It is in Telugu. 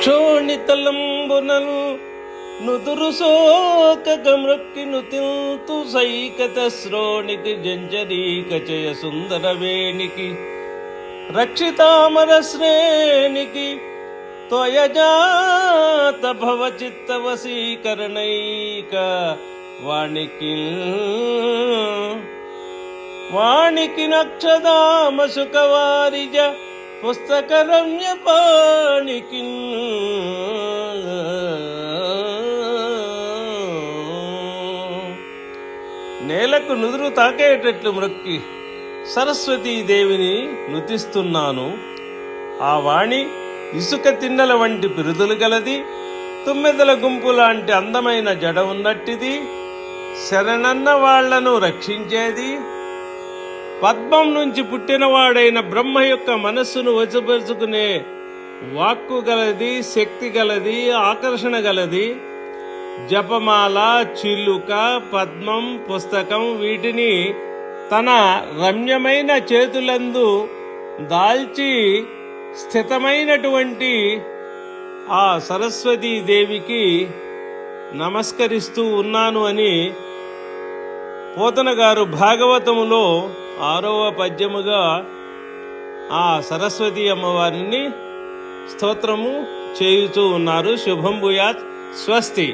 క్షోణితలంబునను నుదురు సోకక మృక్కి నుతిల్తు సైకత శ్రోణికి జంజరీక చయ సుందరవేణికి రక్షితామర శ్రేణికి త్వయజాత భవ చిత్త వశీకరణైక వాణికి నక్షదామ సుఖవారిజ పుస్తక రమ్య పాణికి నేలకు నుదురు తాకేటట్లు మ్రొక్కి సరస్వతీదేవిని నుతిస్తున్నాను. ఆ వాణి ఇసుక తిన్నెల వంటి పిరుదులు గలది, తుమ్మెదల గుంపు లాంటి అందమైన జడ ఉన్నట్టిది, శరణన్న వాళ్లను రక్షించేది, పద్మం నుంచి పుట్టినవాడైన బ్రహ్మ యొక్క మనస్సును వశపరుచుకునే వాక్కు గలది, శక్తి గలది, ఆకర్షణ గలది. జపమాల, చిలుక, పద్మం, పుస్తకం వీటిని తన రమ్యమైన చేతులందు దాల్చి స్థితమైనటువంటి ఆ సరస్వతీదేవికి నమస్కరిస్తూ ఉన్నాను అని పోతన గారు భాగవతములో 6వ పద్యముగా ఆ సరస్వతి అమ్మవారిని స్తోత్రము చేయుచూ ఉన్నారు. శుభం భూయాత్. స్వస్తి.